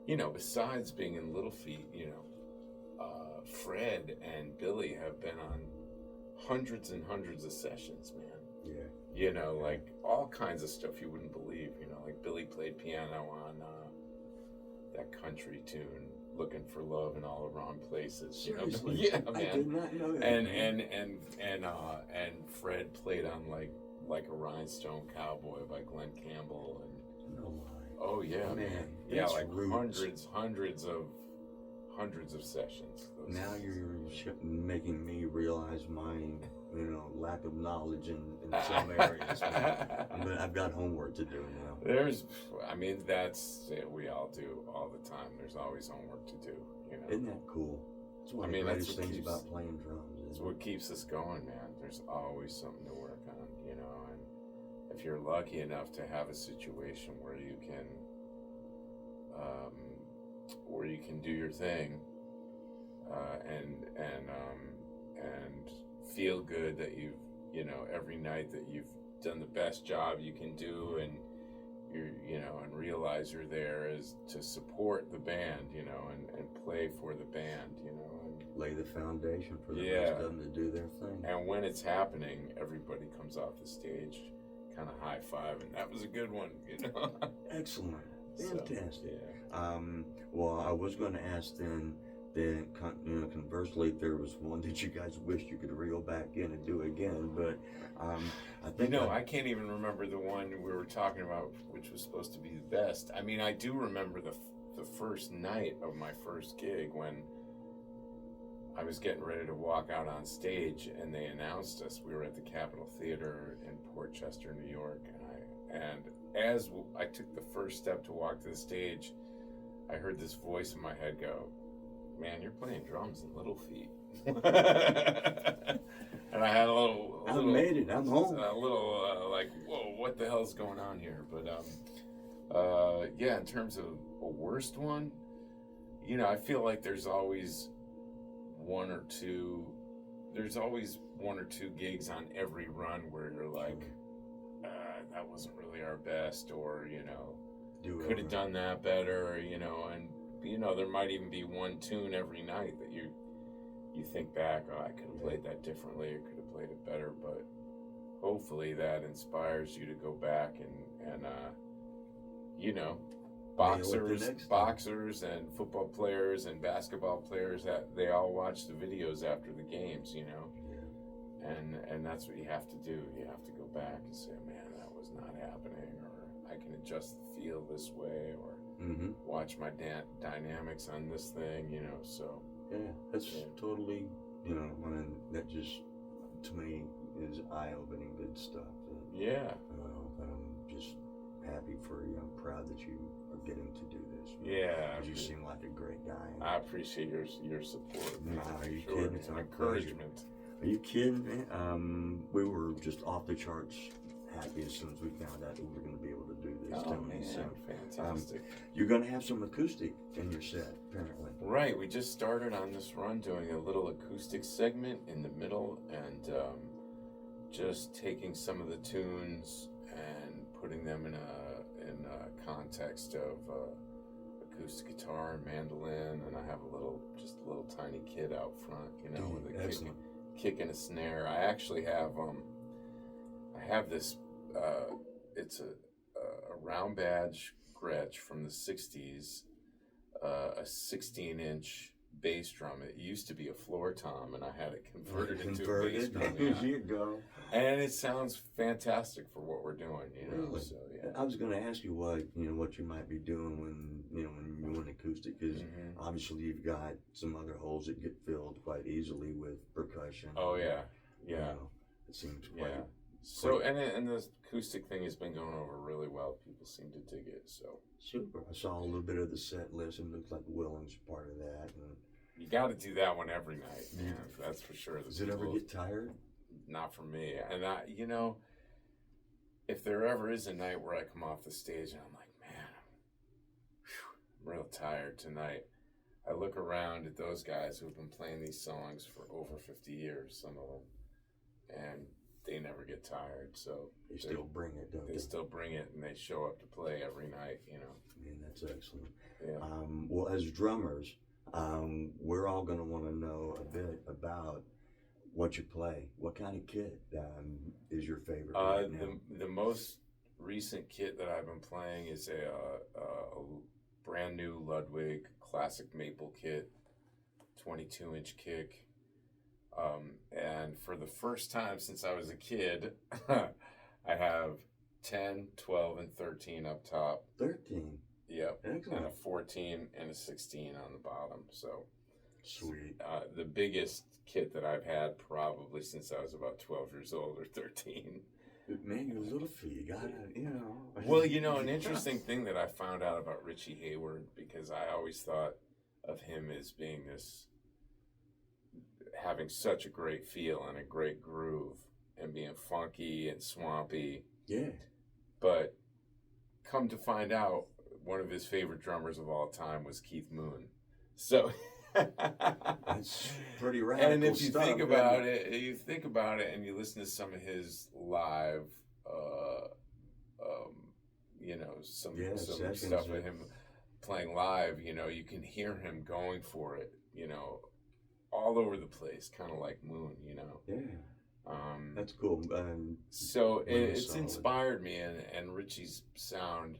besides being in Little Feat, Fred and Billy have been on hundreds and hundreds of sessions, man. Yeah. Like all kinds of stuff you wouldn't believe. Like Billy played piano on that country tune, "Looking for Love in All the Wrong Places." Seriously? Yeah, man. I did not know that. And Fred played on like a Rhinestone Cowboy by Glenn Campbell and. No lie. Oh yeah, man. Yeah, like hundreds of sessions. Now you're making me realize my, lack of knowledge in some areas. But I've got homework to do now. That's it. We all do all the time. There's always homework to do. Isn't that cool? It's one of the greatest things about playing drums. It's what keeps us going, man. There's always something to work on, and if you're lucky enough to have a situation where you can do your thing, and feel good that you've every night that you've done the best job you can do, and and realize you're there is to support the band, and play for the band, and lay the foundation for the rest of them to do their thing. And when it's happening, everybody comes off the stage kind of high five, and that was a good one, Excellent. Fantastic. So, Well, I was going to ask then, conversely, if there was one that you guys wished you could reel back in and do again, but I think I can't even remember the one we were talking about, which was supposed to be the best. I do remember the first night of my first gig when I was getting ready to walk out on stage, and they announced us. We were at the Capitol Theater in Port Chester, New York, and as I took the first step to walk to the stage, I heard this voice in my head go, "Man, you're playing drums in Little Feat." And I had a little I made it. I'm home. A little like, whoa, what the hell's going on here? But in terms of a worst one, I feel like there's always one or two gigs on every run where you're like, that wasn't really our best, or could have done that better, and there might even be one tune every night that you think back, I could have played that differently, or could have played it better, but hopefully that inspires you to go back and boxers and football players and basketball players, that they all watch the videos after the games, and that's what you have to do. You have to go back and say, man, that was not happening, or I can adjust the feel this way, or watch my dynamics on this thing, so. Yeah, that's totally, that just, to me, is eye-opening good stuff. I'm just happy for you. I'm proud that you are getting to do this. Yeah. You seem like a great guy. I appreciate your support. No, are you kidding? It's an encouragement. Are you kidding, man? We were just off the charts happy as soon as we found out that we were going to be able to do this. Oh, man, so, fantastic. You're going to have some acoustic in your set, apparently. Right, we just started on this run doing a little acoustic segment in the middle, and just taking some of the tunes and putting them in a context of acoustic guitar and mandolin, and I have a little tiny kit out front, with a kick and a snare. I actually have this. It's a round badge Gretsch from the '60s, a 16-inch bass drum. It used to be a floor tom, and I had it converted into a bass drum. There you go. And it sounds fantastic for what we're doing, Really? So, yeah. I was going to ask you what you might be doing when you went acoustic, because obviously you've got some other holes that get filled quite easily with percussion. Oh yeah, yeah. It seems quite. Yeah. So and the acoustic thing has been going over really well. People seem to dig it. So super. I saw a little bit of the set list, and it looks like Willing's part of that. And you got to do that one every night, man. That's for sure. Does it ever get tired? Not for me. And if there ever is a night where I come off the stage and I'm like, man, I'm real tired tonight, I look around at those guys who've been playing these songs for over 50 years, some of them, and they never get tired. So they still bring it, don't they? They still bring it, and they show up to play every night. Man, that's excellent. Yeah. Well, as drummers, we're all going to want to know a bit about what you play. What kind of kit is your favorite right now? The most recent kit that I've been playing is a brand new Ludwig classic maple kit, 22-inch kick. And for the first time since I was a kid, I have 10, 12, and 13 up top. 13? Yep. Excellent. And a 14 and a 16 on the bottom. So sweet. The biggest kit that I've had probably since I was about 12 years old or 13. Man, you're a little feet. You gotta, Well, an interesting thing that I found out about Richie Hayward, because I always thought of him as being having such a great feel and a great groove and being funky and swampy. Yeah. But come to find out, one of his favorite drummers of all time was Keith Moon. So that's pretty radical. And if you stuff, think about it, and you listen to some of his live, some stuff of him playing live, you can hear him going for it, all over the place, kind of like Moon, Yeah. That's cool. So it's inspired me, and Richie's sound,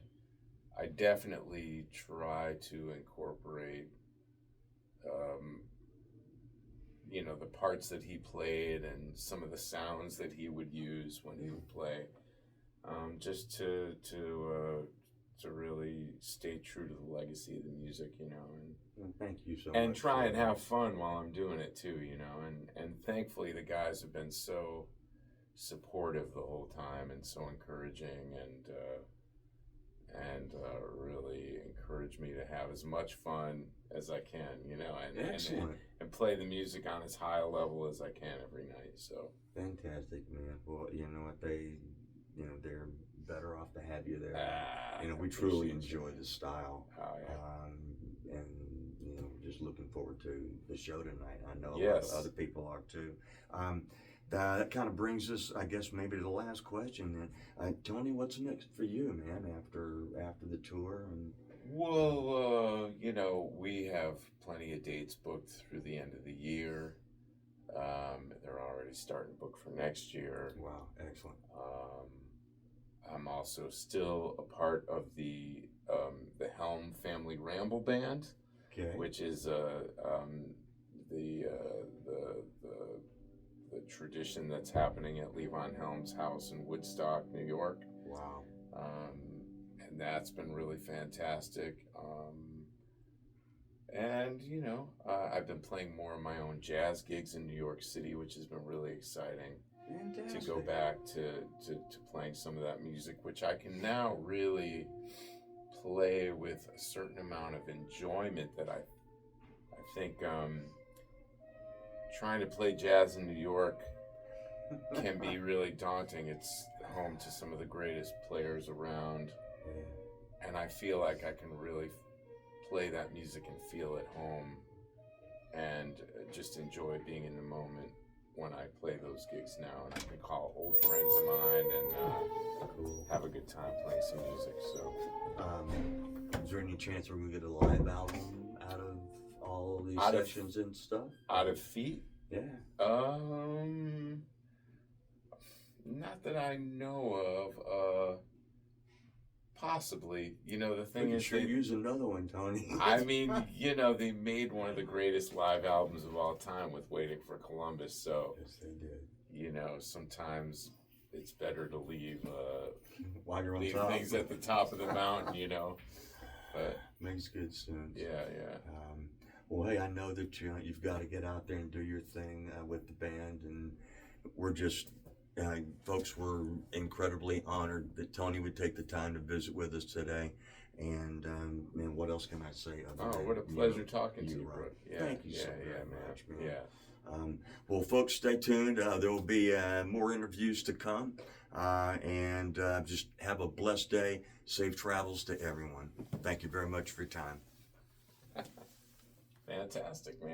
I definitely try to incorporate, the parts that he played and some of the sounds that he would use when he would play, just to really stay true to the legacy of the music, Well, thank you so much. And try and have fun while I'm doing it too, and thankfully the guys have been so supportive the whole time and so encouraging and really encourage me to have as much fun as I can, and play the music on as high a level as I can every night. So fantastic, man. Well, you know what, they're better off to have you there. We truly enjoy the style. Oh, yeah. And just looking forward to the show tonight. I know Yes. a lot of other people are too. That kind of brings us, I guess, maybe to the last question. Then, Tony, what's next for you, man? After the tour and. Well, we have plenty of dates booked through the end of the year. They're already starting to book for next year. Wow, excellent. I'm also still a part of the Helm Family Ramble Band, okay. which is the tradition that's happening at Levon Helm's house in Woodstock, New York. Wow. And that's been really fantastic. And I've been playing more of my own jazz gigs in New York City, which has been really exciting. Fantastic. To go back to playing some of that music, which I can now really play with a certain amount of enjoyment that I think trying to play jazz in New York can be really daunting. It's home to some of the greatest players around. Yeah. And I feel like I can really play that music and feel at home and just enjoy being in the moment when I play those gigs now. And I can call old friends of mine and have a good time playing some music. So, is there any chance we're going to get a live album out of all these sessions and stuff? Out of Feet? Yeah. Not that I know of. Possibly. The thing is, sure use another one, Tony. I mean, they made one of the greatest live albums of all time with Waiting for Columbus. So yes, they did. Sometimes it's better to leave while you're on leave top. things at the top of the mountain. But makes good sense. Yeah. Well, hey, I know that you've got to get out there and do your thing with the band, and we're just. Folks, we're incredibly honored that Tony would take the time to visit with us today. And, man, what else can I say? What a pleasure talking to you, bro. Yeah, thank you so much, man. Yeah. Well, folks, stay tuned. There will be more interviews to come. And just have a blessed day. Safe travels to everyone. Thank you very much for your time. Fantastic, man.